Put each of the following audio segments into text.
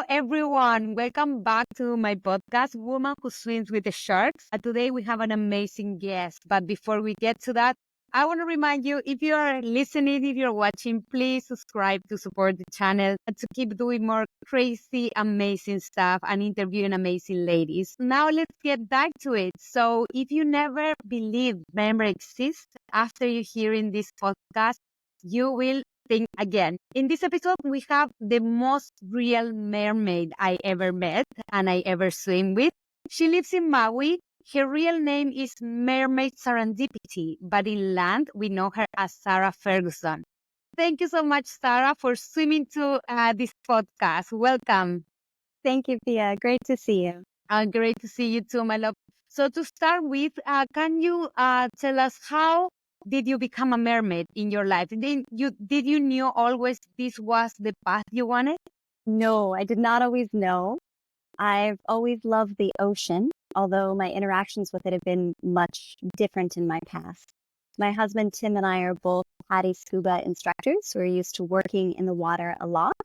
everyone. Welcome back to my podcast, Woman Who Swims with the Sharks. Today, we have an amazing guest. But before we get to that, I want to remind you, if you are listening, if you're watching, please subscribe to support the channel and to keep doing more crazy, amazing stuff and interviewing amazing ladies. Now, let's get back to it. So, if you never believed mermaid exists, after you hearing this podcast, you will think again. In this episode, we have the most real mermaid I ever met and I ever swim with. She lives in Maui. Her real name is Mermaid Serendipity, but in land, we know her as Sara Ferguson. Thank you so much, Sara, for swimming to this podcast. Welcome. Thank you, Pia. Great to see you. Great to see you too, my love. So to start with, can you tell us how did you become a mermaid in your life? Did you knew always this was the path you wanted? No, I did not always know. I've always loved the ocean, although my interactions with it have been much different in my past. My husband, Tim, and I are both PADI scuba instructors. We're used to working in the water a lot,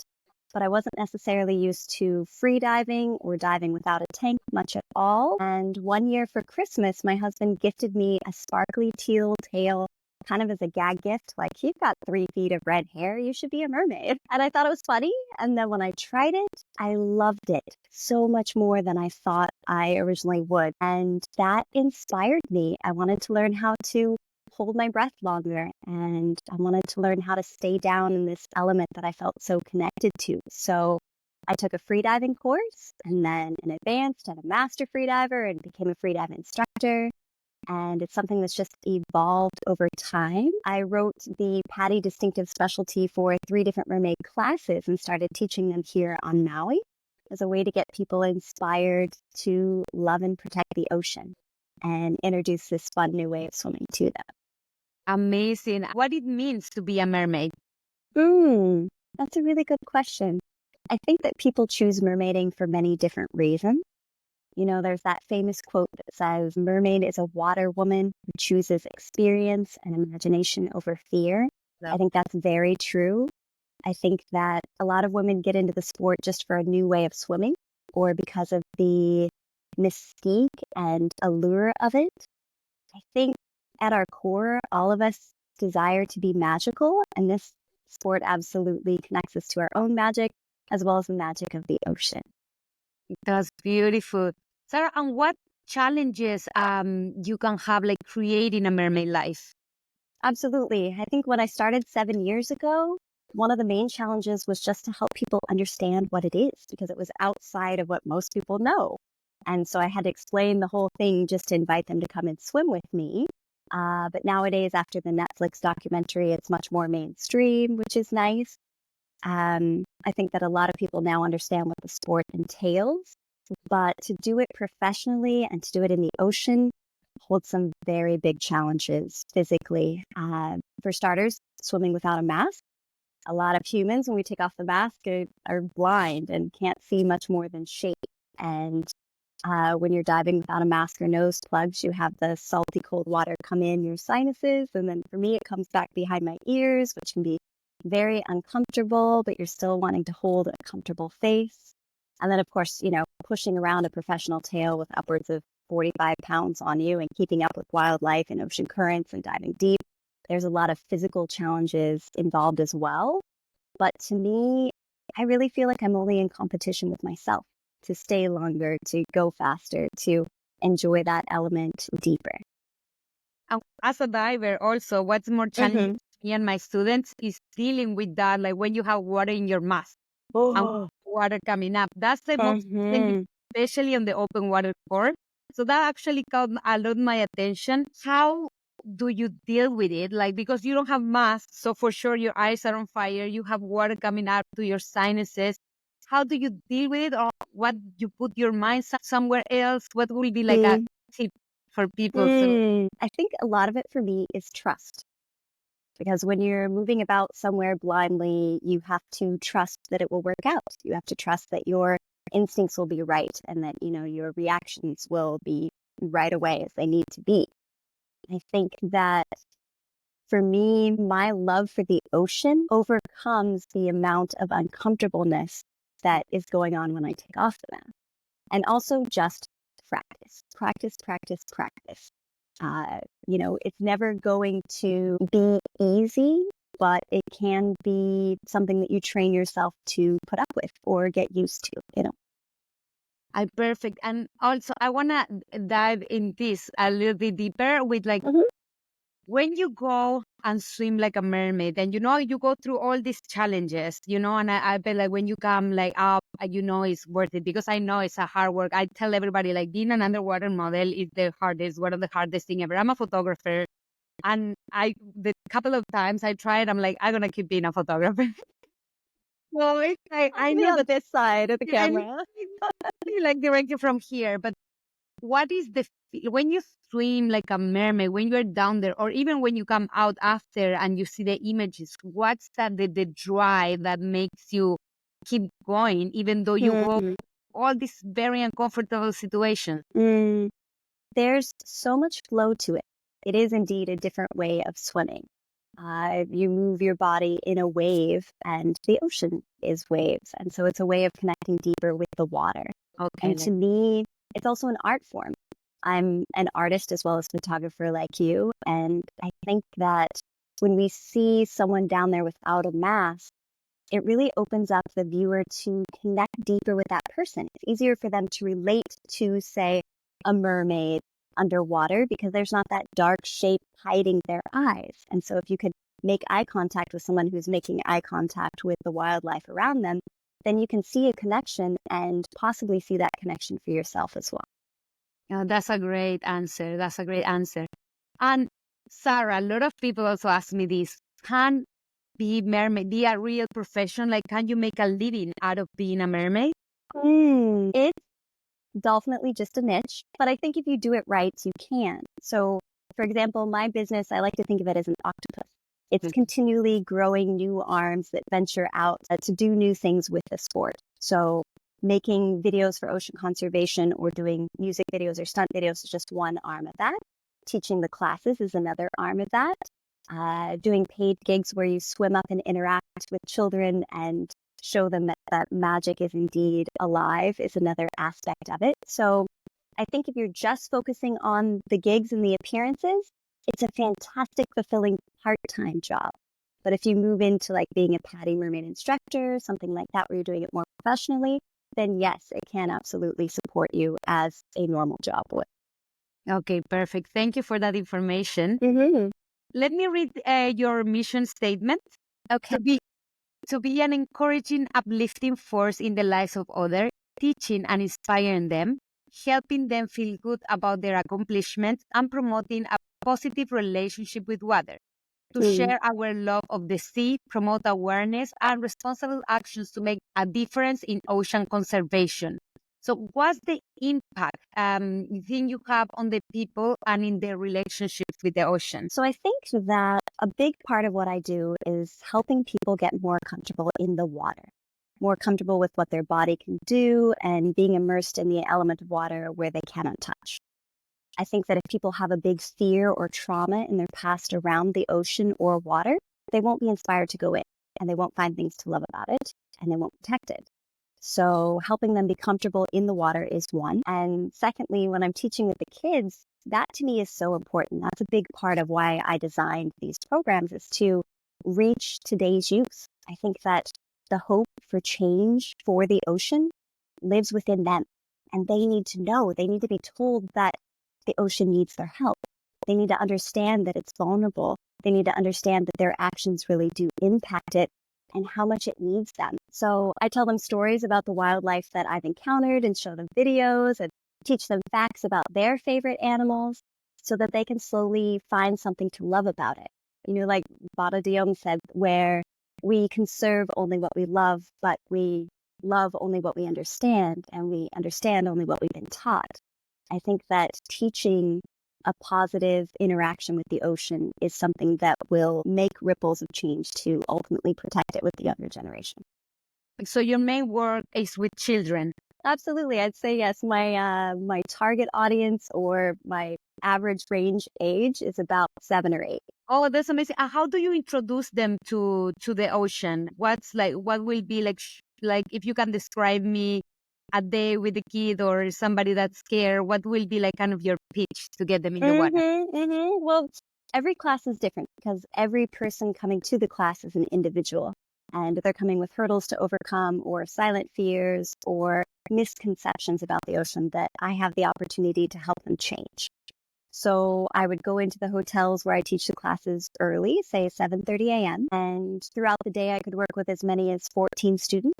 but I wasn't necessarily used to free diving or diving without a tank much at all. And one year for Christmas, my husband gifted me a sparkly teal tail, kind of as a gag gift, like, you've got 3 feet of red hair, you should be a mermaid. And I thought it was funny. And then when I tried it, I loved it so much more than I thought I originally would. And that inspired me. I wanted to learn how to hold my breath longer, and I wanted to learn how to stay down in this element that I felt so connected to. So I took a freediving course, and then an advanced and a master freediver, and became a freediving instructor. And it's something that's just evolved over time. I wrote the PADI distinctive specialty for 3 different mermaid classes and started teaching them here on Maui as a way to get people inspired to love and protect the ocean and introduce this fun new way of swimming to them. Amazing. What it means to be a mermaid? That's a really good question. I think that people choose mermaiding for many different reasons. You know, there's that famous quote that says, mermaid is a water woman who chooses experience and imagination over fear. I think that's very true. I think that a lot of women get into the sport just for a new way of swimming or because of the mystique and allure of it. I think at our core, all of us desire to be magical, and this sport absolutely connects us to our own magic as well as the magic of the ocean. That's beautiful. Sarah, and what challenges you can have like creating a mermaid life? Absolutely. I think when I started 7 years ago, one of the main challenges was just to help people understand what it is, because it was outside of what most people know. And so I had to explain the whole thing just to invite them to come and swim with me. But nowadays, after the Netflix documentary, it's much more mainstream, which is nice. I think that a lot of people now understand what the sport entails, but to do it professionally and to do it in the ocean holds some very big challenges physically. For starters, swimming without a mask. A lot of humans, when we take off the mask, are blind and can't see much more than shape. And when you're diving without a mask or nose plugs, you have the salty cold water come in your sinuses. And then for me, it comes back behind my ears, which can be very uncomfortable, but you're still wanting to hold a comfortable face. And then, of course, you know, pushing around a professional tail with upwards of 45 pounds on you and keeping up with wildlife and ocean currents and diving deep. There's a lot of physical challenges involved as well. But to me, I really feel like I'm only in competition with myself to stay longer, to go faster, to enjoy that element deeper. As a diver, also, what's more challenging to me and my students is dealing with that, like when you have water in your mask and water coming up. That's the most challenging, especially on the open water course. So that actually caught a lot my attention. How do you deal with it? Like, because you don't have masks, so for sure your eyes are on fire. You have water coming up to your sinuses. How do you deal with it, or what you put your mind somewhere else? What will be like a tip for people to? I think a lot of it for me is trust. Because when you're moving about somewhere blindly, you have to trust that it will work out. You have to trust that your instincts will be right and that, you know, your reactions will be right away as they need to be. I think that for me, my love for the ocean overcomes the amount of uncomfortableness that is going on when I take off the mask. And also just practice, practice, practice, practice. It's never going to be easy, but it can be something that you train yourself to put up with or get used to. Perfect. And also, I want to dive in this a little bit deeper with like, Mhm. when you go and swim like a mermaid and you go through all these challenges, and I bet like when you come like up, it's worth it because I know it's a hard work. I tell everybody like being an underwater model is one of the hardest thing ever. I'm a photographer, and the couple of times I tried, I'm like, I'm gonna keep being a photographer. So it's like I Be know on this side of the I know, camera. like directly from here, but what is when you swim like a mermaid, when you're down there, or even when you come out after and you see the images, what's the drive that makes you keep going even though you go Mhm. all these very uncomfortable situations? There's so much flow to it. It is indeed a different way of swimming. You move your body in a wave, and the ocean is waves. And so it's a way of connecting deeper with the water. Okay. And to me, it's also an art form. I'm an artist as well as photographer like you. And I think that when we see someone down there without a mask, it really opens up the viewer to connect deeper with that person. It's easier for them to relate to, say, a mermaid underwater because there's not that dark shape hiding their eyes. And so if you could make eye contact with someone who's making eye contact with the wildlife around them, then you can see a connection and possibly see that connection for yourself as well. That's a great answer. That's a great answer. And Sarah, a lot of people also ask me this. Can be a real profession? Like, can you make a living out of being a mermaid? It's definitely just a niche, but I think if you do it right, you can. So, for example, my business, I like to think of it as an octopus. It's continually growing new arms that venture out to do new things with the sport. So, making videos for ocean conservation or doing music videos or stunt videos is just one arm of that. Teaching the classes is another arm of that. Doing paid gigs where you swim up and interact with children and show them that magic is indeed alive is another aspect of it. So I think if you're just focusing on the gigs and the appearances, it's a fantastic, fulfilling part-time job. But if you move into like being a PADI mermaid instructor, something like that, where you're doing it more professionally, then yes, it can absolutely support you as a normal job would. Okay, perfect. Thank you for that information. Let me read your mission statement. Okay. To be an encouraging, uplifting force in the lives of others, teaching and inspiring them, helping them feel good about their accomplishments, and promoting a positive relationship with water. To share our love of the sea, promote awareness and responsible actions to make a difference in ocean conservation. So what's the impact you think you have on the people and in their relationships with the ocean? So I think that a big part of what I do is helping people get more comfortable in the water, more comfortable with what their body can do and being immersed in the element of water where they cannot touch. I think that if people have a big fear or trauma in their past around the ocean or water, they won't be inspired to go in and they won't find things to love about it and they won't protect it. So helping them be comfortable in the water is one. And secondly, when I'm teaching with the kids, that to me is so important. That's a big part of why I designed these programs is to reach today's youth. I think that the hope for change for the ocean lives within them. And they need to know, they need to be told that the ocean needs their help. They need to understand that it's vulnerable. They need to understand that their actions really do impact it and how much it needs them. So I tell them stories about the wildlife that I've encountered and show them videos and teach them facts about their favorite animals so that they can slowly find something to love about it. Like Bada Diom said, where we conserve only what we love, but we love only what we understand, and we understand only what we've been taught. I think that teaching a positive interaction with the ocean is something that will make ripples of change to ultimately protect it with the younger generation. So your main work is with children? Absolutely. I'd say yes. My target audience or my average range age is about 7 or 8. Oh, that's amazing. How do you introduce them to the ocean? What will be like like if you can describe me a day with a kid or somebody that's scared, what will be like kind of your pitch to get them in the water? Well, every class is different because every person coming to the class is an individual. And they're coming with hurdles to overcome or silent fears or misconceptions about the ocean that I have the opportunity to help them change. So I would go into the hotels where I teach the classes early, say 7:30 a.m. And throughout the day, I could work with as many as 14 students.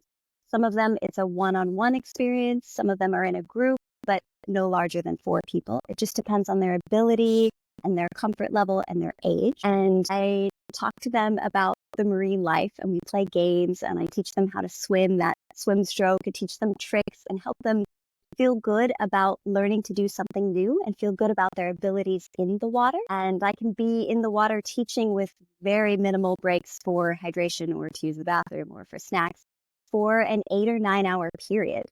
Some of them, it's a one-on-one experience. Some of them are in a group, but no larger than 4 people. It just depends on their ability and their comfort level and their age. And I talk to them about the marine life, and we play games, and I teach them how to swim that swim stroke. I teach them tricks and help them feel good about learning to do something new and feel good about their abilities in the water. And I can be in the water teaching with very minimal breaks for hydration or to use the bathroom or for snacks for an 8 or 9 hour period.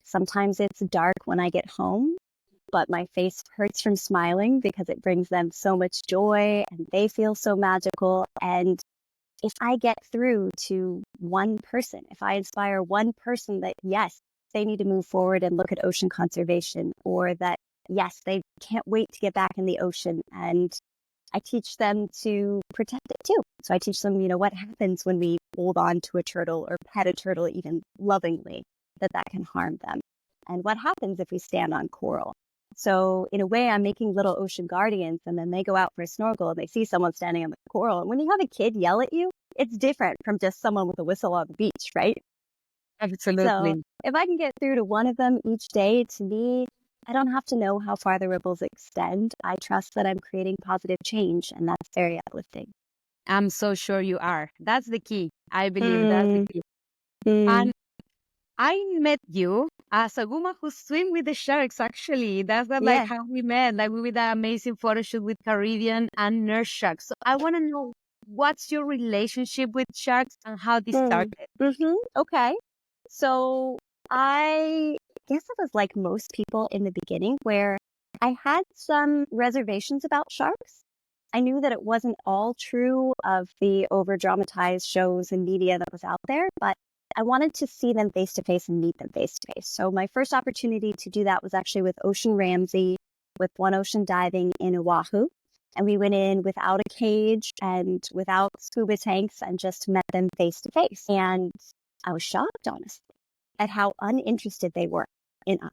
Sometimes it's dark when I get home, but my face hurts from smiling because it brings them so much joy and they feel so magical. And if I get through to one person, if I inspire one person that, yes, they need to move forward and look at ocean conservation, or that, yes, they can't wait to get back in the ocean, and I teach them to protect it too. So I teach them, what happens when we hold on to a turtle or pet a turtle even lovingly, that can harm them. And what happens if we stand on coral? So in a way, I'm making little ocean guardians, and then they go out for a snorkel and they see someone standing on the coral. And when you have a kid yell at you, it's different from just someone with a whistle on the beach, right? So Absolutely. if I can get through to one of them each day, to me, I don't have to know how far the ripples extend. I trust that I'm creating positive change, and that's very uplifting. I'm so sure you are. That's the key. I believe that's the Mm, key. mm, And I met you as a woman who swim with the sharks, actually. That's not like yeah. how we met. Like we did that amazing photo shoot with Caribbean and nurse sharks. So I want to know, what's your relationship with sharks and how this started? Okay. So I guess it was like most people in the beginning, where I had some reservations about sharks. I knew that it wasn't all true of the over dramatized shows and media that was out there, but I wanted to see them face to face and meet them face to face. So my first opportunity to do that was actually with Ocean Ramsey, with One Ocean Diving in Oahu. And we went in without a cage and without scuba tanks and just met them face to face. And I was shocked, honestly, at how uninterested they were in us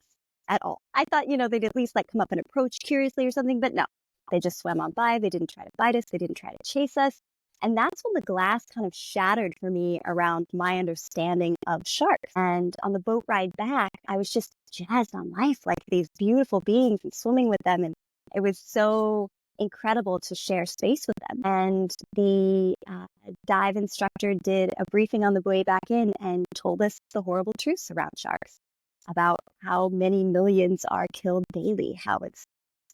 at all. I thought, they'd at least like come up and approach curiously or something, but no, they just swam on by. They didn't try to bite us. They didn't try to chase us. And that's when the glass kind of shattered for me around my understanding of sharks. And on the boat ride back, I was just jazzed on life, like these beautiful beings and swimming with them. And it was so incredible to share space with them. And the dive instructor did a briefing on the way back in and told us the horrible truths around sharks, about how many millions are killed daily, how it's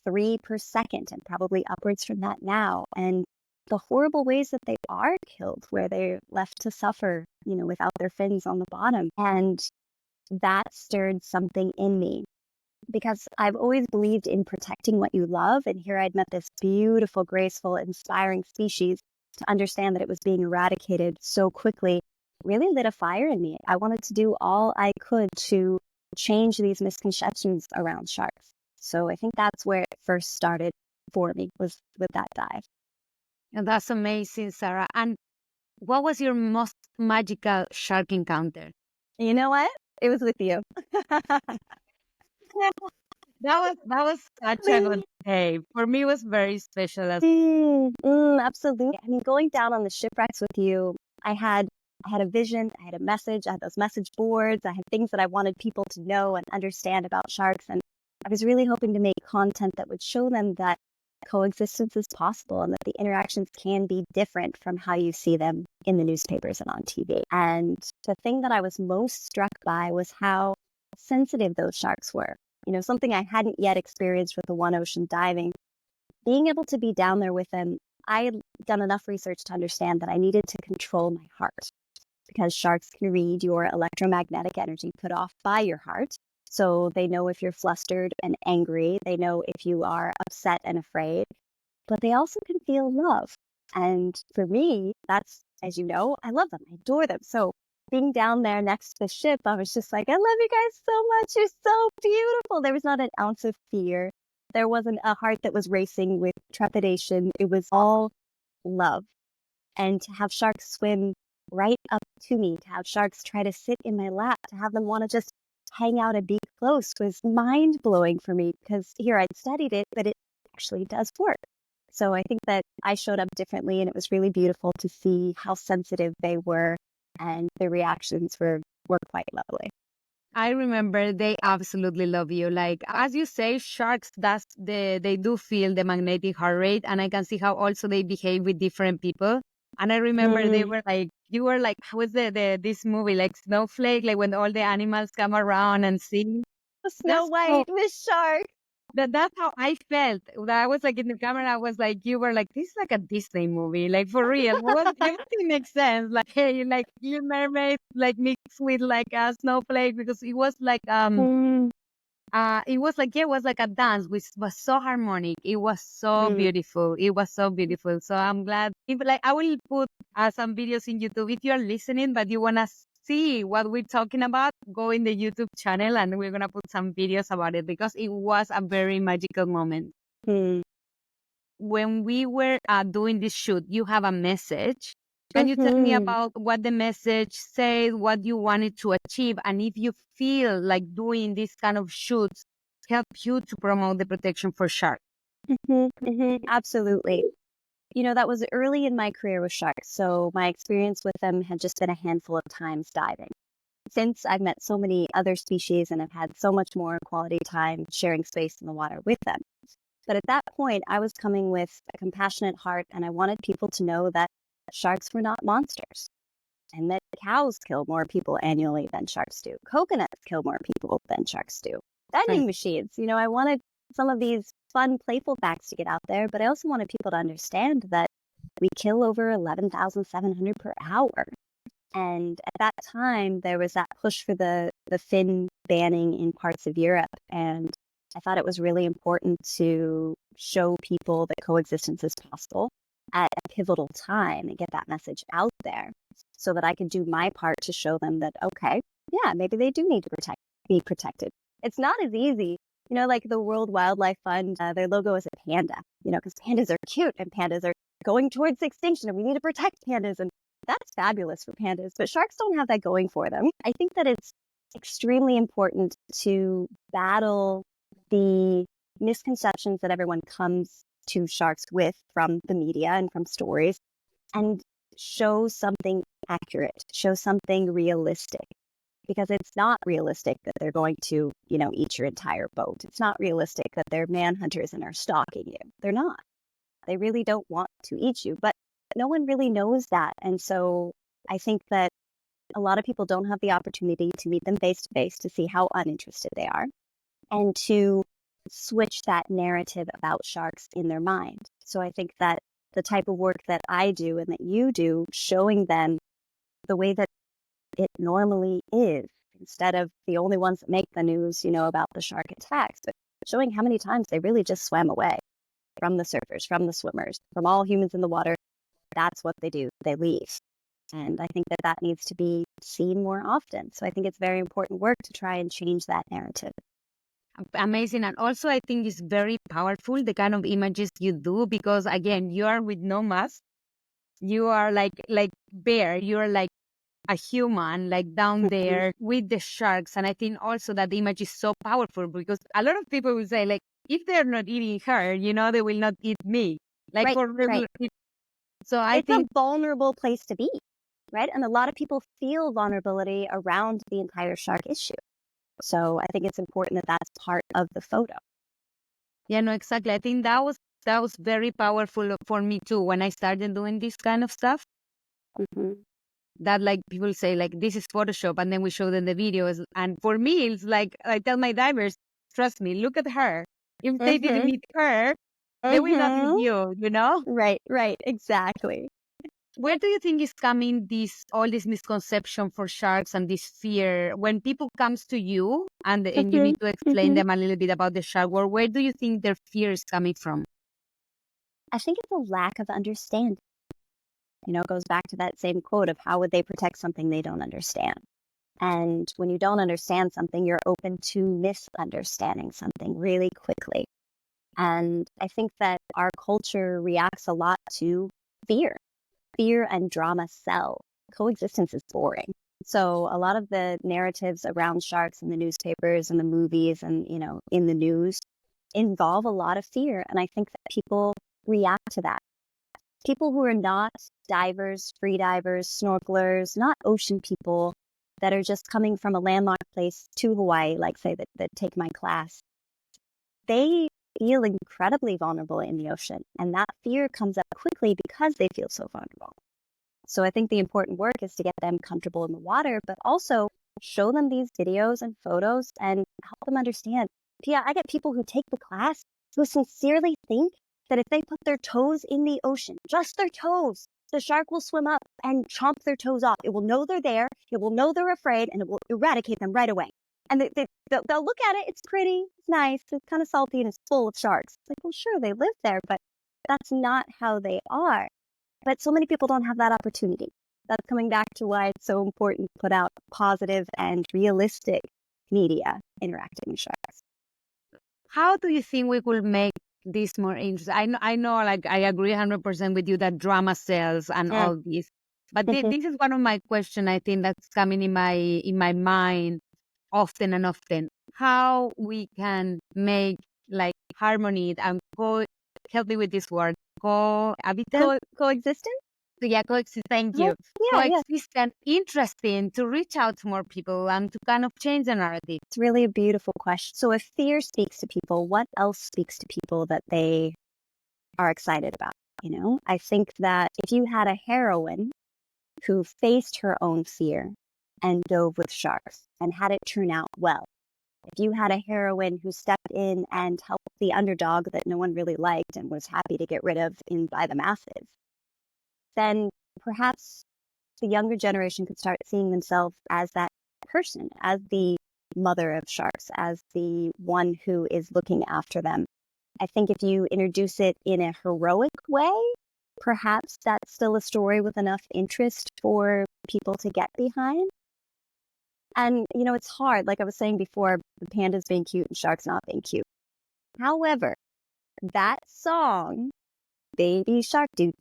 3 per second and probably upwards from that now. And the horrible ways that they are killed, where they're left to suffer, without their fins on the bottom. And that stirred something in me, because I've always believed in protecting what you love. And here I'd met this beautiful, graceful, inspiring species. To understand that it was being eradicated so quickly really lit a fire in me. I wanted to do all I could to change these misconceptions around sharks. So I think that's where it first started for me, was with that dive. And that's amazing, Sarah. And what was your most magical shark encounter? You know what? It was with you. That was such a good day. For me, it was very special as Absolutely. I mean, going down on the shipwrecks with you, I had a vision, I had a message, I had those message boards, I had things that I wanted people to know and understand about sharks. And I was really hoping to make content that would show them that coexistence is possible and that the interactions can be different from how you see them in the newspapers and on TV. And the thing that I was most struck by was how sensitive those sharks were. Something I hadn't yet experienced with the One Ocean diving. Being able to be down there with them, I had done enough research to understand that I needed to control my heart, because sharks can read your electromagnetic energy put off by your heart. So they know if you're flustered and angry. They know if you are upset and afraid. But they also can feel love. And for me, that's, as you know, I love them. I adore them. So being down there next to the ship, I was just like, I love you guys so much. You're so beautiful. There was not an ounce of fear. There wasn't a heart that was racing with trepidation. It was all love. And to have sharks swim right up to me, to have sharks try to sit in my lap, to have them want to just hang out and be close was mind blowing for me because here I'd studied it, but it actually does work. So I think that I showed up differently, and it was really beautiful to see how sensitive they were, and the reactions were quite lovely. I remember they absolutely love you. Like as you say, sharks they do feel the magnetic heart rate, and I can see how also they behave with different people. And I remember they were like you were like how was the this movie like Snowflake, like when all the animals come around and sing. Snow That's how White with sharks. that's how I felt. That I was like in the camera, I was like, you were like, this is like a Disney movie, like for real. Everything makes sense. Like, hey, like Little Mermaid, like mixed with like a snowflake because Mm, it was like yeah, it was like a dance which was so harmonic. It was so mm, beautiful. It was so beautiful. So I'm glad. If, like I will put some videos in YouTube if you are listening, but you wanna see what we're talking about. Go in the YouTube channel, and we're gonna put some videos about it because it was a very magical moment. mm, When we were doing this shoot, you have a message. Can you tell me mhm, about what the message said, what you wanted to achieve, and if you feel like doing this kind of shoots help you to promote the protection for sharks? Absolutely. You know, that was early in my career with sharks, so my experience with them had just been a handful of times diving. Since I've met so many other species and have had so much more quality time sharing space in the water with them. But at that point, I was coming with a compassionate heart, and I wanted people to know that sharks were not monsters, and that cows kill more people annually than sharks do. Coconuts kill more people than sharks do. Right. Vending machines, you know, I wanted some of these fun, playful facts to get out there, but I also wanted people to understand that we kill over 11,700 per hour. And at that time, there was that push for the fin banning in parts of Europe. And I thought it was really important to show people that coexistence is possible at a pivotal time and get that message out there so that I could do my part to show them that, okay, yeah, maybe they do need to be protected. It's not as easy. You know, like the World Wildlife Fund, their logo is a panda, you know, because pandas are cute and pandas are going towards extinction and we need to protect pandas. And that's fabulous for pandas, but sharks don't have that going for them. I think that it's extremely important to battle the misconceptions that everyone comes to sharks with from the media and from stories and show something accurate, show something realistic. Because it's not realistic that they're going to, you know, eat your entire boat. It's not realistic that they're manhunters and are stalking you. They're not. They really don't want to eat you, but no one really knows that. And so I think that a lot of people don't have the opportunity to meet them face to face to see how uninterested they are and to switch that narrative about sharks in their mind. So I think that the type of work that I do and that you do, showing them the way that it normally is, instead of the only ones that make the news, you know, about the shark attacks, but showing how many times they really just swam away from the surfers, from the swimmers, from all humans in the water. That's what they do. They leave. And I think that that needs to be seen more often. So I think it's very important work to try and change that narrative. Amazing. And also, I think it's very powerful the kind of images you do because, again, you are with no mask. You are like bear. You are like a human, like down there with the sharks. And I think also that the image is so powerful because a lot of people will say, like, if they're not eating her, you know, they will not eat me. Like Right, for right. regular people. So I It's a think vulnerable place to be, right? And a lot of people feel vulnerability around the entire shark issue. So I think it's important that that's part of the photo. yeah, no, exactly. I think that was very powerful for me too when I started doing this kind of stuff. Mm-hmm. That like people say like this is Photoshop, and then we show them the videos. And for me, it's like I tell my divers, trust me, look at her. If they didn't Mm-hmm. meet her, they will not meet Mm-hmm. you. You know. Right, right, exactly. Where do you think is coming this all this misconception for sharks and this fear when people comes to you and you Mm-hmm. need to explain Mm-hmm. them a little bit about the shark world? Where do you think their fear is coming from? I think it's a lack of understanding. It goes back to that same quote of how would they protect something they don't understand? And when you don't understand something, you're open to misunderstanding something really quickly. And I think that our culture reacts a lot to fear. Fear and drama sell. Coexistence is boring. So a lot of the narratives around sharks in the newspapers and the movies and, in the news involve a lot of fear. And I think that people react to that. People who are not divers, free divers, snorkelers, not ocean people that are just coming from a landlocked place to Hawaii, like say that take my class, they feel incredibly vulnerable in the ocean. And that fear comes up quickly because they feel so vulnerable. So I think the important work is to get them comfortable in the water, but also show them these videos and photos and help them understand. Pia, I get people who take the class who sincerely think that if they put their toes in the ocean, just their toes, the shark will swim up and chomp their toes off. It will know they're there, it will know they're afraid, and it will eradicate them right away. And they'll look at it, it's pretty, it's nice, it's kind of salty, and it's full of sharks. It's like, well, sure, they live there, but that's not how they are. But so many people don't have that opportunity. That's coming back to why it's so important to put out positive and realistic media interacting with sharks. How do you think we could make this more interesting? I know, like, I agree 100% with you that drama sells and all this. But this is one of my questions, I think, that's coming in my mind often and often. How we can make, like, harmony and help me with this word, Coexistence? yeah, coexist. Thank you. Yeah. Coexist and interesting to reach out to more people and to kind of change the narrative. It's really a beautiful question. So if fear speaks to people, what else speaks to people that they are excited about? I think that if you had a heroine who faced her own fear and dove with sharks and had it turn out well, if you had a heroine who stepped in and helped the underdog that no one really liked and was happy to get rid of by the masses, then perhaps the younger generation could start seeing themselves as that person, as the mother of sharks, as the one who is looking after them. I think if you introduce it in a heroic way, perhaps that's still a story with enough interest for people to get behind. And, it's hard. Like I was saying before, the pandas being cute and sharks not being cute. However, that song, Baby Shark, do,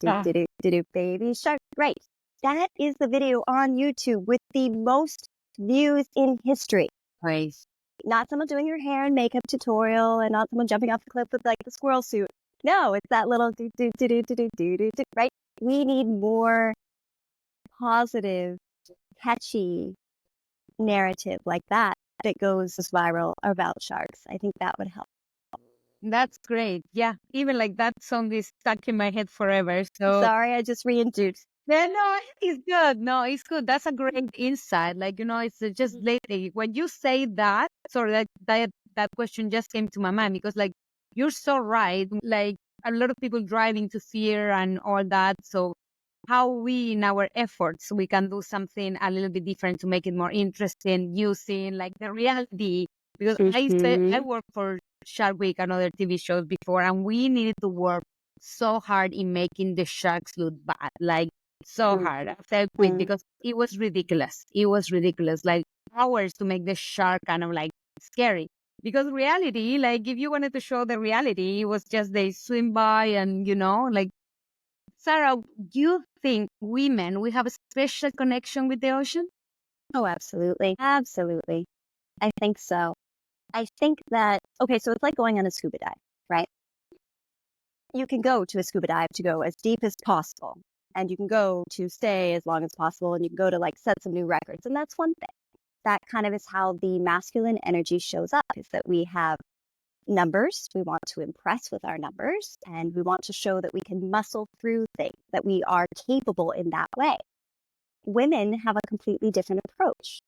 Baby Shark, right. That is the video on YouTube with the most views in history. Right. Not someone doing your hair and makeup tutorial and not someone jumping off the cliff with like the squirrel suit. No, it's that little right? We need more positive, catchy narrative like that goes viral about sharks. I think that would help. That's great. Yeah. Even like that song is stuck in my head forever. So sorry, I just reintroduced. No, it's good. No, it's good. That's a great insight. Like, it's just lately when you say that, sorry, that question just came to my mind because like, you're so right. Like a lot of people driving to fear and all that. So how we, in our efforts, we can do something a little bit different to make it more interesting using like the reality. Because I worked for Shark Week and other TV shows before, and we needed to work so hard in making the sharks look bad. Like, so hard after I quit because it was ridiculous. It was ridiculous. Like hours to make the shark kind of like scary. Because reality, like if you wanted to show the reality, it was just they swim by and, like, Sarah, do you think women, we have a special connection with the ocean? Oh, absolutely. Absolutely. I think so. I think that, okay, so it's like going on a scuba dive, right? You can go to a scuba dive to go as deep as possible. And you can go to stay as long as possible, and you can go to like set some new records. And that's one thing. That kind of is how the masculine energy shows up, is that we have numbers. We want to impress with our numbers, and we want to show that we can muscle through things, that we are capable in that way. Women have a completely different approach.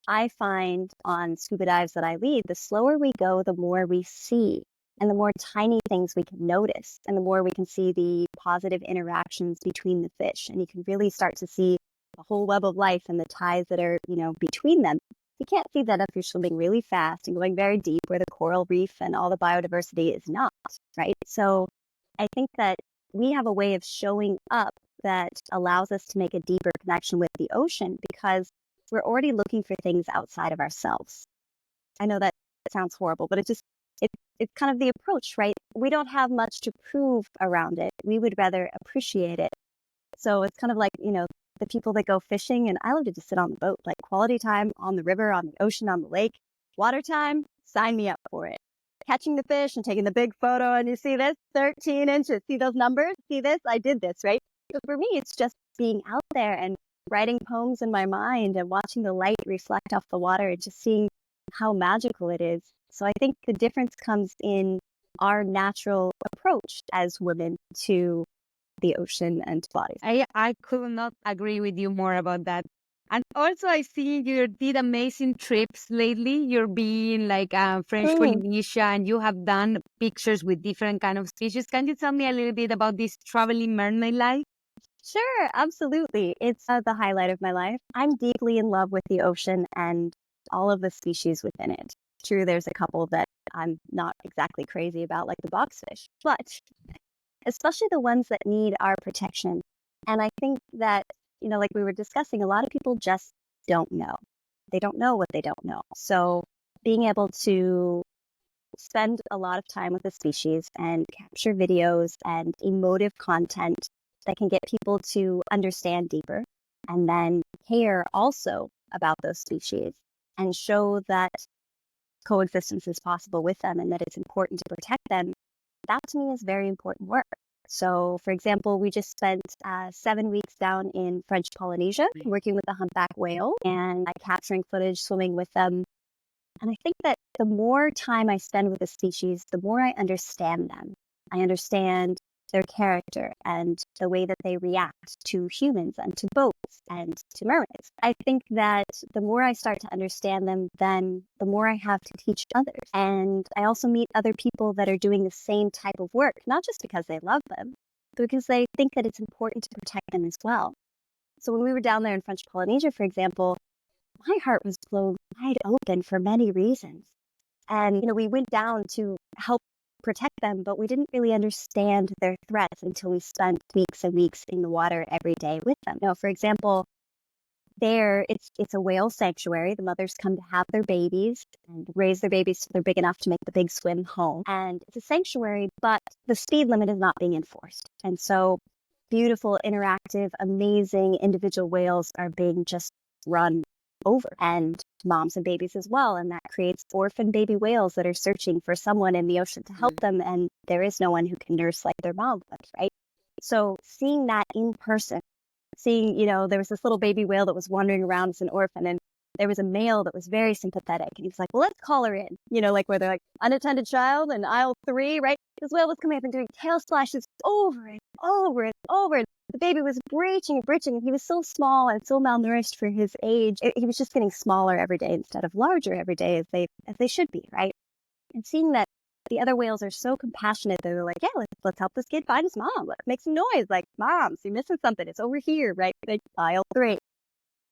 I find on scuba dives that I lead, the slower we go, the more we see. And the more tiny things we can notice, and the more we can see the positive interactions between the fish. And you can really start to see the whole web of life and the ties that are, between them. You can't see that if you're swimming really fast and going very deep where the coral reef and all the biodiversity is not, right? So I think that we have a way of showing up that allows us to make a deeper connection with the ocean because we're already looking for things outside of ourselves. I know that sounds horrible, but it's kind of the approach, right? We don't have much to prove around it. We would rather appreciate it. So it's kind of like, the people that go fishing, and I love to just sit on the boat, like quality time on the river, on the ocean, on the lake, water time, sign me up for it. Catching the fish and taking the big photo, and you see this, 13 inches, see those numbers, see this, I did this, right? So for me, it's just being out there and writing poems in my mind and watching the light reflect off the water and just seeing how magical it is. So I think the difference comes in our natural approach as women to the ocean and to bodies. I could not agree with you more about that. And also, I see you did amazing trips lately. You're being like French Polynesia, and you have done pictures with different kind of species. Can you tell me a little bit about this traveling mermaid life? Sure, absolutely. It's the highlight of my life. I'm deeply in love with the ocean and all of the species within it. True, there's a couple that I'm not exactly crazy about, like the boxfish, but especially the ones that need our protection. And I think that, like we were discussing, a lot of people just don't know. They don't know what they don't know. So being able to spend a lot of time with the species and capture videos and emotive content that can get people to understand deeper and then care also about those species and show that coexistence is possible with them and that it's important to protect them, that to me is very important work. So, for example, we just spent 7 weeks down in French Polynesia working with the humpback whale and capturing footage swimming with them. And I think that the more time I spend with a species, the more I understand them. I understand their character and the way that they react to humans and to boats and to mermaids. I think that the more I start to understand them, then the more I have to teach others. And I also meet other people that are doing the same type of work, not just because they love them, but because they think that it's important to protect them as well. So when we were down there in French Polynesia, for example, my heart was blown wide open for many reasons. And, we went down to help protect them, but we didn't really understand their threats until we spent weeks and weeks in the water every day with them. For example, there it's a whale sanctuary. The mothers come to have their babies and raise their babies till they're big enough to make the big swim home. And it's a sanctuary, but the speed limit is not being enforced. And so beautiful, interactive, amazing individual whales are being just run over, and moms and babies as well. And that creates orphan baby whales that are searching for someone in the ocean to help them. And there is no one who can nurse like their mom would, right? So seeing that in person, seeing, there was this little baby whale that was wandering around as an orphan, and there was a male that was very sympathetic. And he was like, well, let's call her in, like where they're like unattended child in aisle 3, right? This whale was coming up and doing tail splashes over and over and over. And the baby was breaching and breaching, and he was so small and so malnourished for his age. He was just getting smaller every day instead of larger every day as they should be, right? And seeing that the other whales are so compassionate, they're like, yeah, let's help this kid find his mom. Let's make some noise. Like, Mom, you're missing something. It's over here, right? Like aisle 3.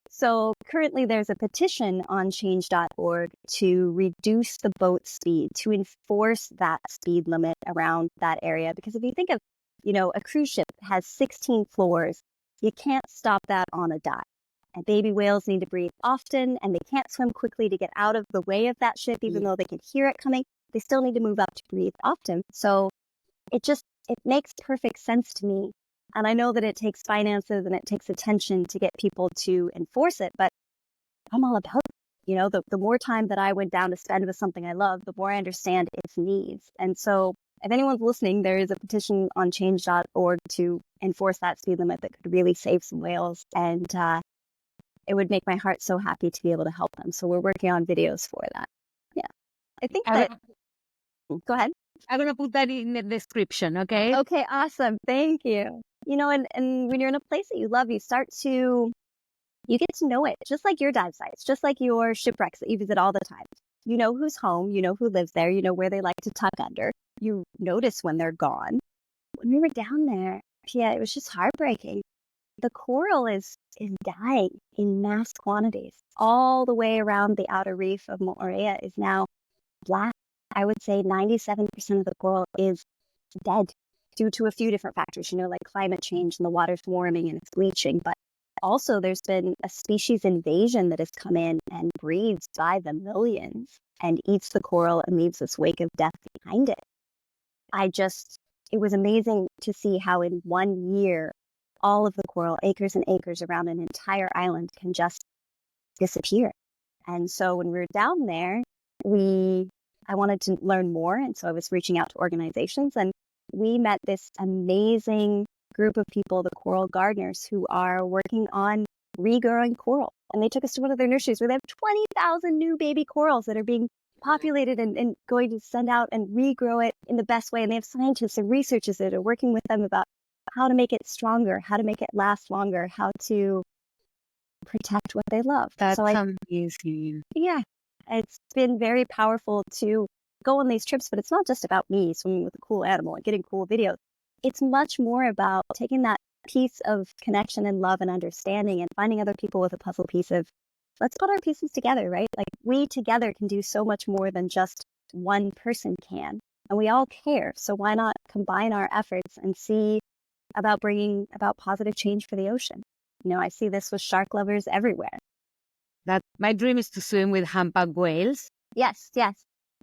So currently there's a petition on change.org to reduce the boat speed, to enforce that speed limit around that area. Because if you think of, a cruise ship has 16 floors, you can't stop that on a dime. And baby whales need to breathe often, and they can't swim quickly to get out of the way of that ship, even though they can hear it coming. They still need to move up to breathe often. So it makes perfect sense to me. And I know that it takes finances and it takes attention to get people to enforce it, but I'm all about it. The more time that I went down to spend with something I love, the more I understand its needs. And so if anyone's listening, there is a petition on change.org to enforce that speed limit that could really save some whales. And it would make my heart so happy to be able to help them. So we're working on videos for that. Yeah. I think that... Go ahead. I'm going to put that in the description, okay? Okay, awesome. Thank you. And when you're in a place that you love, you get to know it, just like your dive sites, just like your shipwrecks that you visit all the time. You know who's home, you know who lives there, you know where they like to tuck under. You notice when they're gone. When we were down there, Pia, it was just heartbreaking. The coral is dying in mass quantities. All the way around the outer reef of Moorea is now black. I would say 97% of the coral is dead due to a few different factors, like climate change and the water's warming and it's bleaching. But also there's been a species invasion that has come in and breeds by the millions and eats the coral and leaves this wake of death behind it. It was amazing to see how in 1 year, all of the coral, acres and acres around an entire island, can just disappear. And so when we were down there, I wanted to learn more. And so I was reaching out to organizations, and we met this amazing group of people, the coral gardeners, who are working on regrowing coral. And they took us to one of their nurseries where they have 20,000 new baby corals that are being populated and going to send out and regrow it in the best way. And they have scientists and researchers that are working with them about how to make it stronger, how to make it last longer, how to protect what they love. That's amazing. Yeah, it's been very powerful to go on these trips, but it's not just about me swimming with a cool animal and getting cool videos. It's much more about taking that piece of connection and love and understanding and finding other people with a puzzle piece of, let's put our pieces together, right? Like, we together can do so much more than just one person can. And we all care. So why not combine our efforts and see about bringing about positive change for the ocean? I see this with shark lovers everywhere. That my dream is to swim with humpback whales. Yes.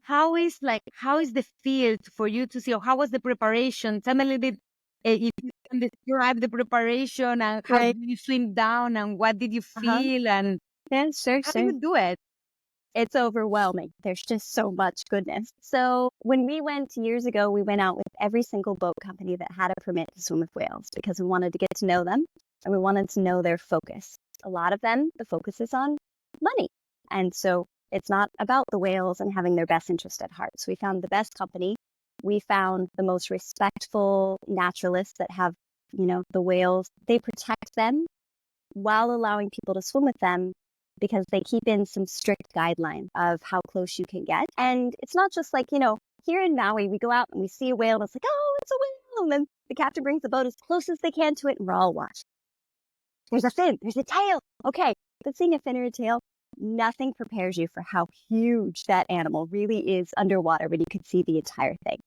How is the field for you to see, or how was the preparation? Tell me a little bit, if you can describe the preparation and how did you swim down and what did you feel and yeah, sure. how do you do it? It's overwhelming. There's just so much goodness. So when we went years ago, we went out with every single boat company that had a permit to swim with whales because we wanted to get to know them and we wanted to know their focus. A lot of them, the focus is on money. And so it's not about the whales and having their best interest at heart. So we found the best company. We found the most respectful naturalists that have, the whales. They protect them while allowing people to swim with them because they keep in some strict guidelines of how close you can get. And it's not just like, here in Maui, we go out and we see a whale and it's like, oh, it's a whale. And then the captain brings the boat as close as they can to it and we're all watching. There's a fin, there's a tail. Okay, but seeing a fin or a tail, nothing prepares you for how huge that animal really is underwater when you can see the entire thing.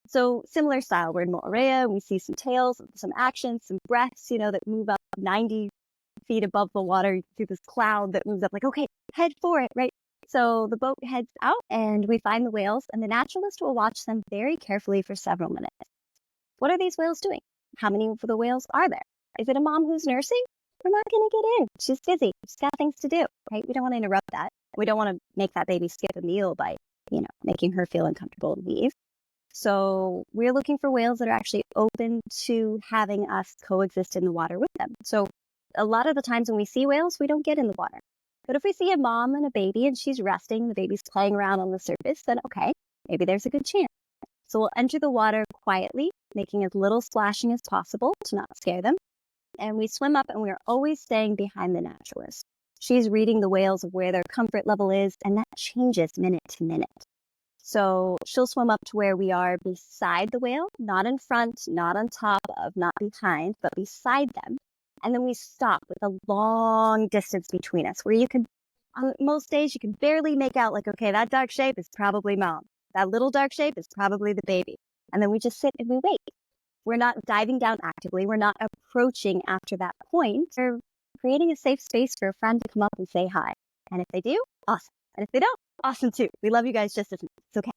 So similar style, we're in Moorea, we see some tails, some action, some breaths, that move up 90 feet above the water through this cloud that moves up like, okay, head for it, right? So the boat heads out and we find the whales and the naturalist will watch them very carefully for several minutes. What are these whales doing? How many of the whales are there? Is it a mom who's nursing? We're not going to get in. She's busy. She's got things to do, right? We don't want to interrupt that. We don't want to make that baby skip a meal by, making her feel uncomfortable and leave. So we're looking for whales that are actually open to having us coexist in the water with them. So a lot of the times when we see whales, we don't get in the water. But if we see a mom and a baby and she's resting, the baby's playing around on the surface, then okay, maybe there's a good chance. So we'll enter the water quietly, making as little splashing as possible to not scare them. And we swim up and we're always staying behind the naturalist. She's reading the whales of where their comfort level is, and that changes minute to minute. So she'll swim up to where we are beside the whale, not in front, not on top of, not behind, but beside them. And then we stop with a long distance between us where you can, on most days, you can barely make out like, okay, that dark shape is probably mom. That little dark shape is probably the baby. And then we just sit and we wait. We're not diving down actively. We're not approaching after that point. We're creating a safe space for a friend to come up and say hi. And if they do, awesome. And if they don't, awesome too. We love you guys just as much. It's okay.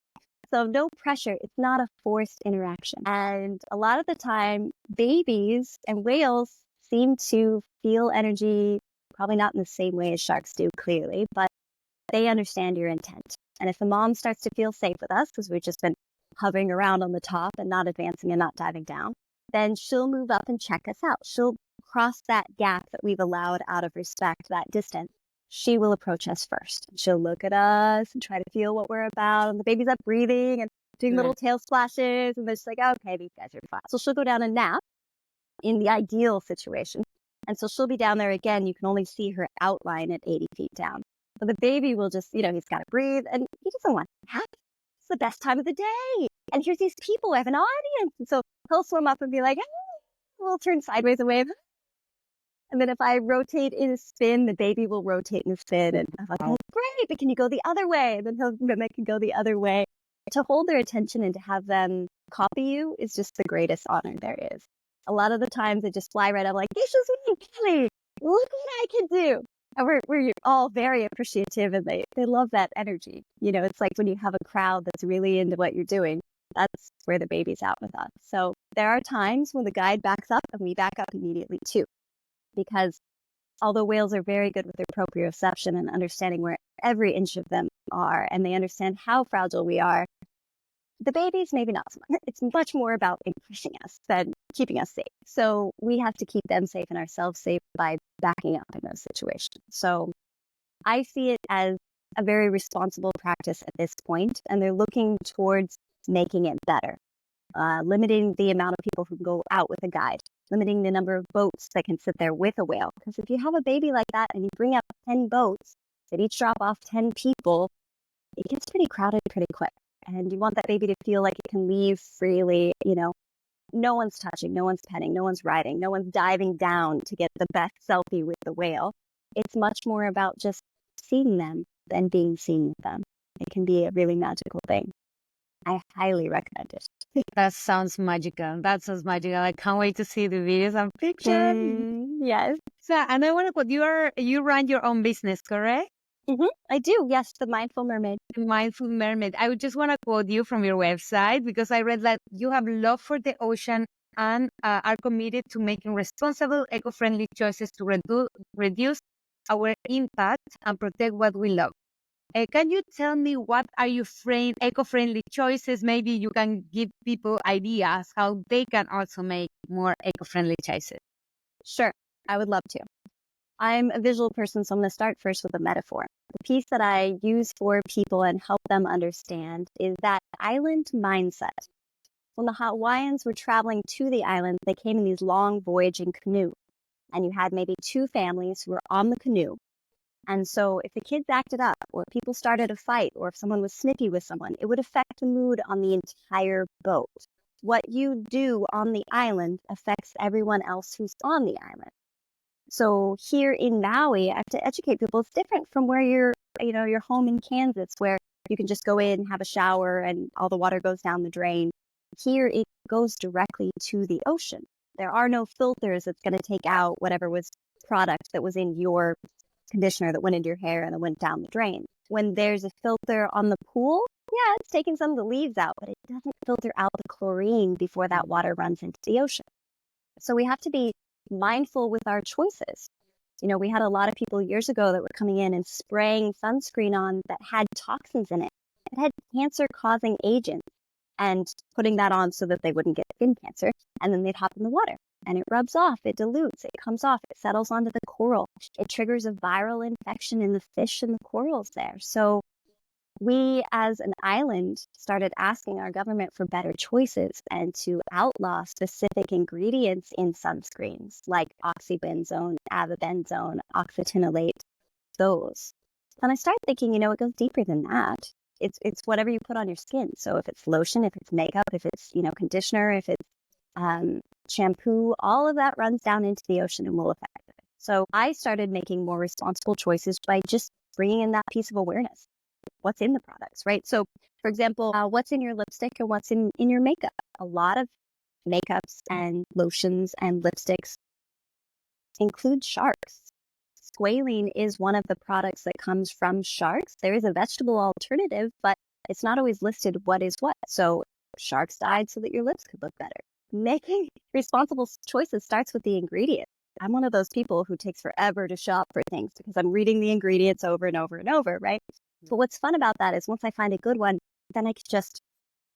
So no pressure. It's not a forced interaction. And a lot of the time, babies and whales seem to feel energy, probably not in the same way as sharks do, clearly, but they understand your intent. And if the mom starts to feel safe with us, because we've just been hovering around on the top and not advancing and not diving down, then she'll move up and check us out. She'll cross that gap that we've allowed out of respect, that distance. She will approach us first. She'll look at us and try to feel what we're about. And the baby's up breathing and doing little tail splashes. And they're just like, okay, these guys are fine. So she'll go down and nap in the ideal situation. And so she'll be down there again. You can only see her outline at 80 feet down. But the baby will just, he's got to breathe and he doesn't want to nap. It's the best time of the day. And here's these people, I have an audience. And so he'll swim up and be like, hey, we'll turn sideways and wave. And then if I rotate in a spin, the baby will rotate in a spin. And I'm like, oh, great, but can you go the other way? And then he'll mimic and go the other way to hold their attention and to have them copy you is just the greatest honor there is. A lot of the times they just fly right up like, this is me, Kelly. Look what I can do. And we're all very appreciative, and they love that energy. It's like when you have a crowd that's really into what you're doing, that's where the baby's at with us. So there are times when the guide backs up and we back up immediately too, because although whales are very good with their proprioception and understanding where every inch of them are, and they understand how fragile we are, the babies, maybe not so much. It's much more about impressing us than keeping us safe. So we have to keep them safe and ourselves safe by backing up in those situations. So I see it as a very responsible practice at this point, and they're looking towards making it better, limiting the amount of people who go out with a guide, limiting the number of boats that can sit there with a whale. Because if you have a baby like that and you bring up 10 boats that each drop off 10 people, it gets pretty crowded pretty quick. And you want that baby to feel like it can leave freely. No one's touching, no one's petting, no one's riding, no one's diving down to get the best selfie with the whale. It's much more about just seeing them than being seen with them. It can be a really magical thing. I highly recommend it. That sounds magical. I can't wait to see the videos and pictures. Yes. So, and I want to quote, you run your own business, correct? I do. Yes, the Mindful Mermaid. The Mindful Mermaid. I would just want to quote you from your website, because I read that you have love for the ocean and are committed to making responsible, eco-friendly choices to reduce our impact and protect what we love. Can you tell me what are your eco-friendly choices? Maybe you can give people ideas how they can also make more eco-friendly choices. Sure, I would love to. I'm a visual person, so I'm going to start first with a metaphor. The piece that I use for people and help them understand is that island mindset. When the Hawaiians were traveling to the island, they came in these long voyaging canoes, and you had maybe two families who were on the canoe. And so if the kids acted up, or people started a fight, or if someone was snippy with someone, it would affect the mood on the entire boat. What you do on the island affects everyone else who's on the island. So here in Maui, I have to educate people. It's different from where you're home in Kansas, where you can just go in, have a shower, and all the water goes down the drain. Here, it goes directly to the ocean. There are no filters that's going to take out whatever was product that was in your conditioner that went into your hair and then went down the drain. When there's a filter on the pool, yeah, it's taking some of the leaves out, but it doesn't filter out the chlorine before that water runs into the ocean. So we have to be mindful with our choices. We had a lot of people years ago that were coming in and spraying sunscreen on that had toxins in it. It had cancer-causing agents, and putting that on so that they wouldn't get skin cancer. And then they'd hop in the water, and it rubs off, it dilutes, it comes off, it settles onto the coral. It triggers a viral infection in the fish and the corals there. So we, as an island, started asking our government for better choices and to outlaw specific ingredients in sunscreens like oxybenzone, avobenzone, oxytinolate, those. And I started thinking, it goes deeper than that. It's whatever you put on your skin. So if it's lotion, if it's makeup, if it's, conditioner, if it's shampoo, all of that runs down into the ocean and will affect it. So I started making more responsible choices by just bringing in that piece of awareness. What's in the products, right? So, for example, what's in your lipstick and what's in your makeup? A lot of makeups and lotions and lipsticks include sharks. Squalene is one of the products that comes from sharks. There is a vegetable alternative, but it's not always listed what is what. So sharks died so that your lips could look better. Making responsible choices starts with the ingredients. I'm one of those people who takes forever to shop for things because I'm reading the ingredients over and over and over, right? But what's fun about that is once I find a good one, then I can just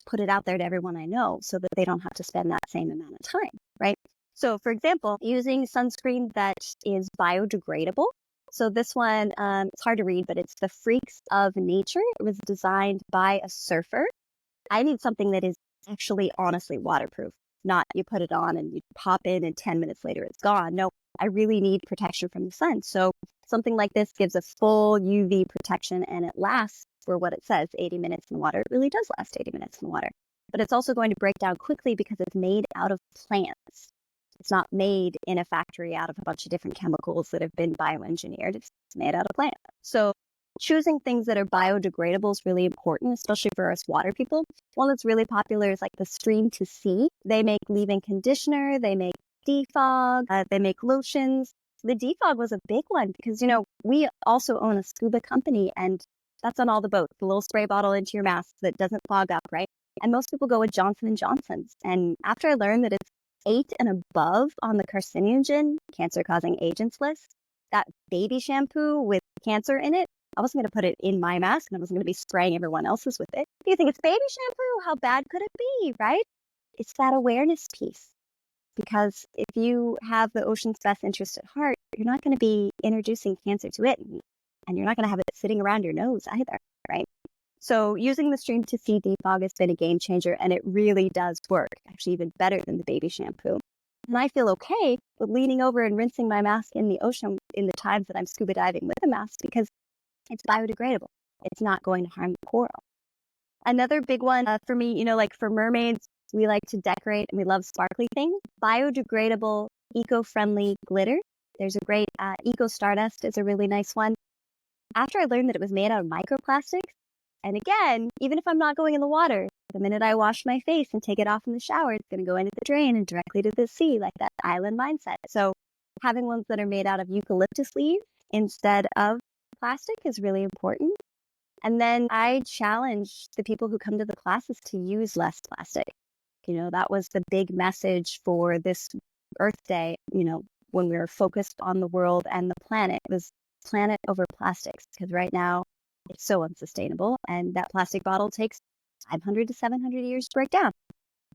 put it out there to everyone I know so that they don't have to spend that same amount of time, right? So, for example, using sunscreen that is biodegradable. So this one, it's hard to read, but it's the Freaks of Nature. It was designed by a surfer. I need something that is actually honestly waterproof, not you put it on and you pop in and 10 minutes later it's gone. No, I really need protection from the sun. So something like this gives a full UV protection and it lasts for what it says, 80 minutes in the water. It really does last 80 minutes in the water. But it's also going to break down quickly because it's made out of plants. It's not made in a factory out of a bunch of different chemicals that have been bioengineered. It's made out of plants. So choosing things that are biodegradable is really important, especially for us water people. One that's really popular is like the Stream to Sea. They make leave-in conditioner, they make defog, they make lotions. The defog was a big one because, we also own a scuba company, and that's on all the boats, the little spray bottle into your mask that doesn't fog up, right? And most people go with Johnson & Johnson's. And after I learned that it's 8 and above on the carcinogen, cancer-causing agents list, that baby shampoo with cancer in it, I wasn't going to put it in my mask, and I wasn't going to be spraying everyone else's with it. If you think it's baby shampoo, how bad could it be, right? It's that awareness piece. Because if you have the ocean's best interest at heart, you're not going to be introducing cancer to it, and you're not going to have it sitting around your nose either, right? So using the Stream to Sea defog has been a game changer, and it really does work, actually even better than the baby shampoo. And I feel okay with leaning over and rinsing my mask in the ocean in the times that I'm scuba diving with a mask because it's biodegradable. It's not going to harm the coral. Another big one for me, like for mermaids, we like to decorate and we love sparkly things. Biodegradable, eco-friendly glitter. There's a great Eco Stardust is a really nice one. After I learned that it was made out of microplastics, and again, even if I'm not going in the water, the minute I wash my face and take it off in the shower, it's going to go into the drain and directly to the sea, like that island mindset. So having ones that are made out of eucalyptus leaves instead of plastic is really important. And then I challenge the people who come to the classes to use less plastic. That was the big message for this Earth Day, when we were focused on the world and the planet. It was planet over plastics, because right now it's so unsustainable, and that plastic bottle takes 500 to 700 years to break down.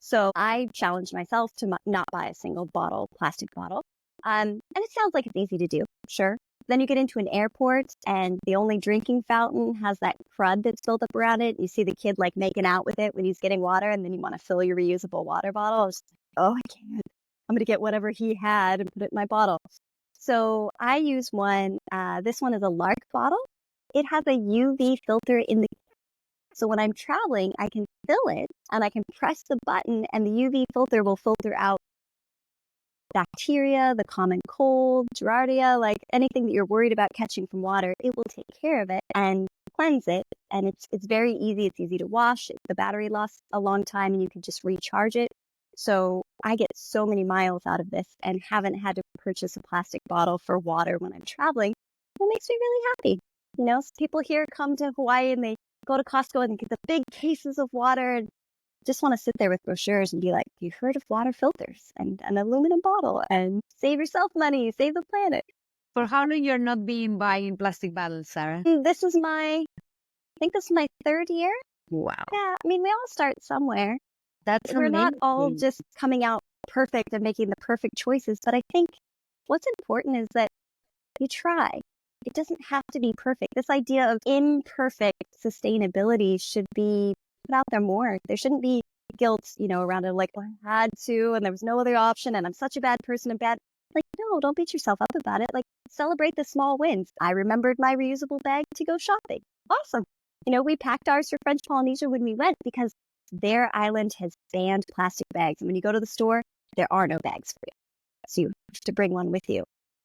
So I challenged myself to not buy a single plastic bottle. And it sounds like it's easy to do, sure. Then you get into an airport and the only drinking fountain has that crud that's built up around it. You see the kid like making out with it when he's getting water, and then you want to fill your reusable water bottle. I was like, oh, I can't. I'm going to get whatever he had and put it in my bottle. So I use one. This one is a Lark bottle. It has a UV filter in the. So when I'm traveling, I can fill it and I can press the button, and the UV filter will filter out bacteria, the common cold, Giardia, like anything that you're worried about catching from water. It will take care of it and cleanse it. And it's very easy. It's easy to wash. The battery lasts a long time, and you can just recharge it. So I get so many miles out of this and haven't had to purchase a plastic bottle for water when I'm traveling. It makes me really happy. People here come to Hawaii and they go to Costco and they get the big cases of water and just want to sit there with brochures and be like, you heard of water filters and an aluminum bottle, and save yourself money, save the planet. For how long you're not been buying plastic bottles, Sara? This is my 3rd year. Wow. Yeah, we all start somewhere. That's We're not amazing. all just coming out perfect and making the perfect choices, but I think what's important is that you try. It doesn't have to be perfect. This idea of imperfect sustainability should be put out there more. There shouldn't be guilt, around it, like, well, I had to, and there was no other option, and I'm such a bad person and bad. Like, no, don't beat yourself up about it. Like, celebrate the small wins. I remembered my reusable bag to go shopping. Awesome. We packed ours for French Polynesia when we went because their island has banned plastic bags. And when you go to the store, there are no bags for you. So you have to bring one with you.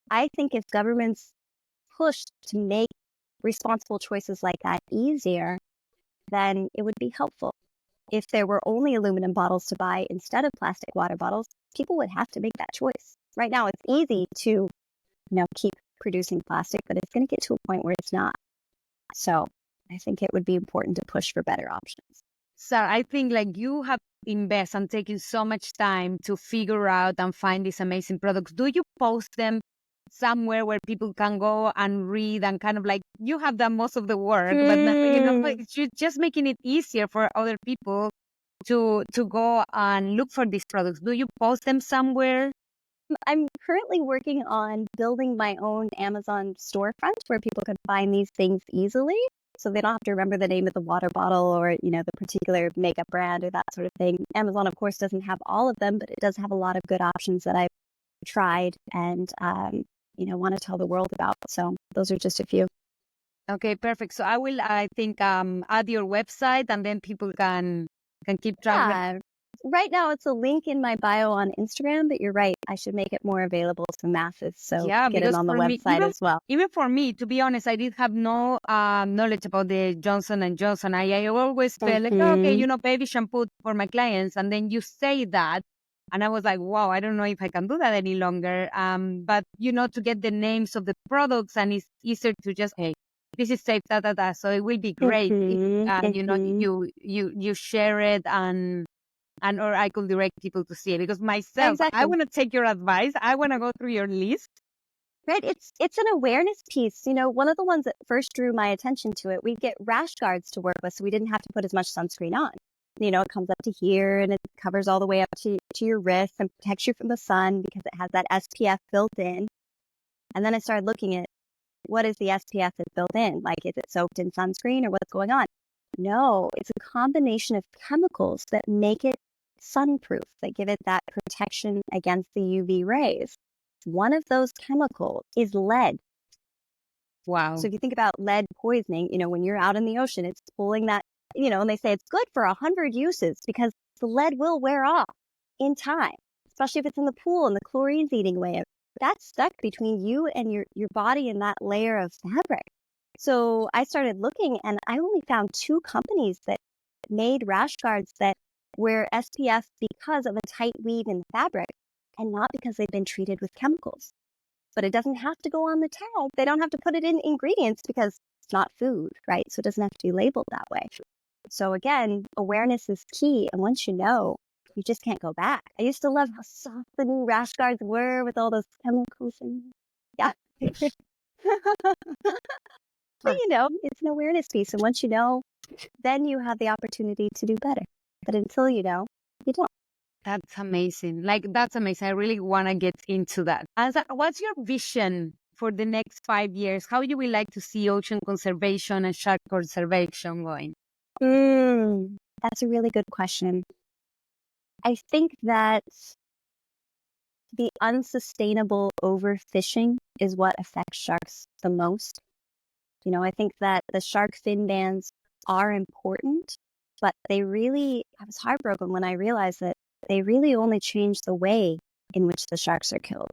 I think if governments pushed to make responsible choices like that easier, then it would be helpful. If there were only aluminum bottles to buy instead of plastic water bottles, people would have to make that choice. Right now, it's easy to, keep producing plastic, but it's going to get to a point where it's not. So I think it would be important to push for better options. Sara, I think like you have invested and taken so much time to figure out and find these amazing products. Do you post them somewhere where people can go and read and kind of like you have done most of the work, but now, you're just making it easier for other people to go and look for these products. Do you post them somewhere? I'm currently working on building my own Amazon storefront where people can find these things easily. So they don't have to remember the name of the water bottle or, the particular makeup brand or that sort of thing. Amazon, of course, doesn't have all of them, but it does have a lot of good options that I've tried and, want to tell the world about. So those are just a few. Okay, perfect. So I will, I think, add your website and then people can keep track. Yeah. Right now, it's a link in my bio on Instagram, but you're right. I should make it more available to the masses. So Yeah, get it because on the for me, website as well. even for me, to be honest, I did have no knowledge about the Johnson and Johnson. I always felt like, oh, okay, baby shampoo for my clients, and then you say that, and I was like, wow, I don't know if I can do that any longer. But to get the names of the products, and it's easier to just, hey, this is safe, da da da. So it will be great if you share it and or I could direct people to see it, because myself, I Exactly. want to take your advice. I want to go through your list. Right. It's an awareness piece. One of the ones that first drew my attention to it, we get rash guards to work with, so we didn't have to put as much sunscreen on. It comes up to here and it covers all the way up to your wrist and protects you from the sun because it has that SPF built in. And then I started looking at what is the SPF that's built in? Like, is it soaked in sunscreen or what's going on? No, it's a combination of chemicals that make it sunproof, that give it that protection against the UV rays. One of those chemicals is lead. Wow. So if you think about lead poisoning, when you're out in the ocean, it's pulling that, and they say it's good for 100 uses because the lead will wear off in time, especially if it's in the pool and the chlorine's eating away. That's stuck between you and your body and that layer of fabric. So I started looking and I only found 2 companies that made rash guards that wear SPF because of a tight weave in the fabric and not because they've been treated with chemicals. But it doesn't have to go on the tag. They don't have to put it in ingredients because it's not food, right? So it doesn't have to be labeled that way. So again, awareness is key. And once you know, you just can't go back. I used to love how soft the new rash guards were with all those chemicals. Yeah. But it's an awareness piece. And once you know, then you have the opportunity to do better. But until you know, you don't. That's amazing. That's amazing. I really want to get into that. And what's your vision for the next 5 years? How you will like to see ocean conservation and shark conservation going? That's a really good question. I think that the unsustainable overfishing is what affects sharks the most. I think that the shark fin bans are important, but I was heartbroken when I realized that they really only change the way in which the sharks are killed,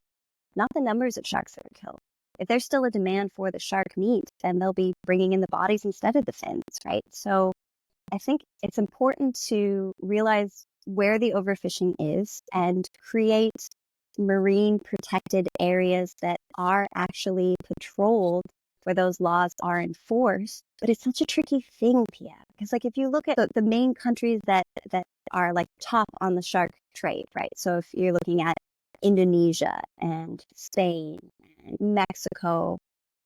not the numbers of sharks that are killed. If there's still a demand for the shark meat, then they'll be bringing in the bodies instead of the fins, right? So I think it's important to realize where the overfishing is and create marine protected areas that are actually patrolled where those laws are enforced. But it's such a tricky thing, Pia, because if you look at the main countries that are top on the shark trade, right? So if you're looking at Indonesia and Spain and Mexico,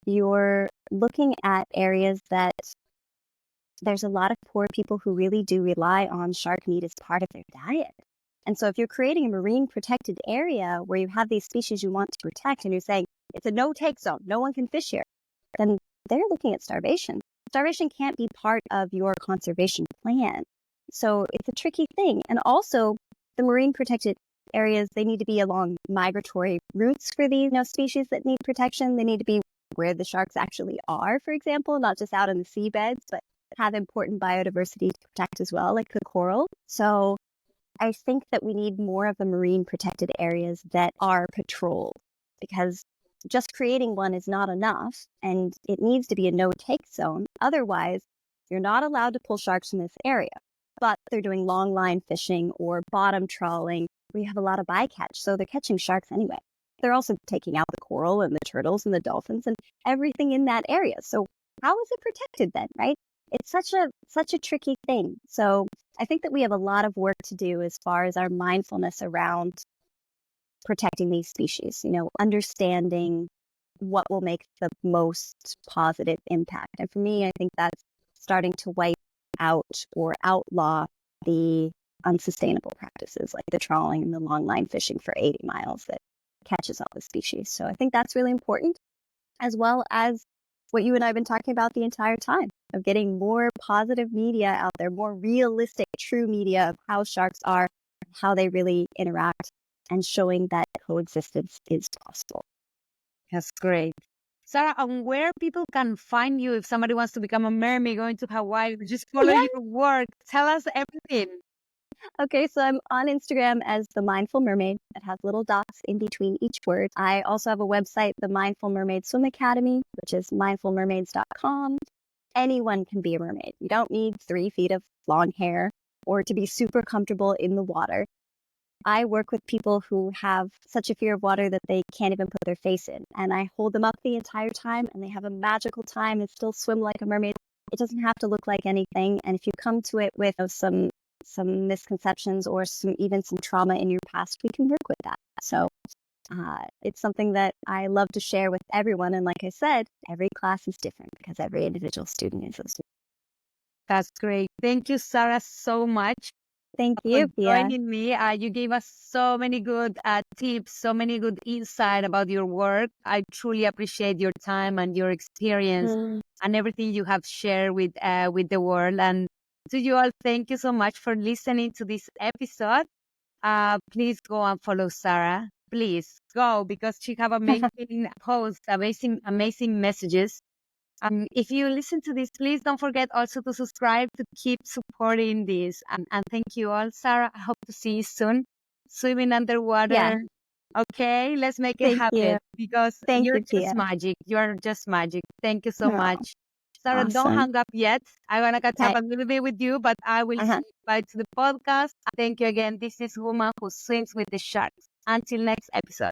you're looking at areas that there's a lot of poor people who really do rely on shark meat as part of their diet. And so if you're creating a marine protected area where you have these species you want to protect and you're saying it's a no-take zone, no one can fish here, then they're looking at starvation. Starvation can't be part of your conservation plan. So it's a tricky thing. And also the marine protected areas, they need to be along migratory routes for these species that need protection. They need to be where the sharks actually are, for example, not just out in the seabeds, but have important biodiversity to protect as well, like the coral. So I think that we need more of the marine protected areas that are patrolled, because just creating one is not enough and it needs to be a no-take zone. Otherwise, you're not allowed to pull sharks from this area. But they're doing long line fishing or bottom trawling. We have a lot of bycatch, so they're catching sharks anyway. They're also taking out the coral and the turtles and the dolphins and everything in that area. So how is it protected then, right? It's such a tricky thing. So I think that we have a lot of work to do as far as our mindfulness around protecting these species, understanding what will make the most positive impact. And for me, I think that's starting to wipe out or outlaw the unsustainable practices like the trawling and the long line fishing for 80 miles that catches all the species. So I think that's really important, as well as what you and I have been talking about the entire time, of getting more positive media out there, more realistic, true media of how sharks are, how they really interact, and showing that coexistence is possible. That's great. Sara, and where people can find you if somebody wants to become a mermaid, going to Hawaii, just follow your work. Tell us everything. Okay, so I'm on Instagram as the Mindful Mermaid. It has little dots in between each word. I also have a website, the Mindful Mermaid Swim Academy, which is mindfulmermaids.com. Anyone can be a mermaid. You don't need 3 feet of long hair or to be super comfortable in the water. I work with people who have such a fear of water that they can't even put their face in. And I hold them up the entire time and they have a magical time and still swim like a mermaid. It doesn't have to look like anything. And if you come to it with some misconceptions or even some trauma in your past, we can work with that. So it's something that I love to share with everyone. And like I said, every class is different because every individual student is a student. That's great. Thank you, Sarah, so much Thank for you, Pia. joining me. You gave us so many good tips, so many good insight about your work. I truly appreciate your time and your experience and everything you have shared with the world. And to you all, thank you so much for listening to this episode. Please go and follow Sarah. Please go, because she have amazing posts, amazing messages. If you listen to this, please don't forget also to subscribe to keep supporting this. And thank you all, Sarah. I hope to see you soon, swimming underwater. Yeah. Okay, let's make it Thank happen you. because Thank you're you, just Pia. magic. You're just magic. Thank you so Oh, much. Sarah, don't awesome. hang up yet. I want to catch up Okay. a little bit with you, but I will say bye to the podcast. Thank you again. This is Woman Who Swims with the Sharks. Until next episode.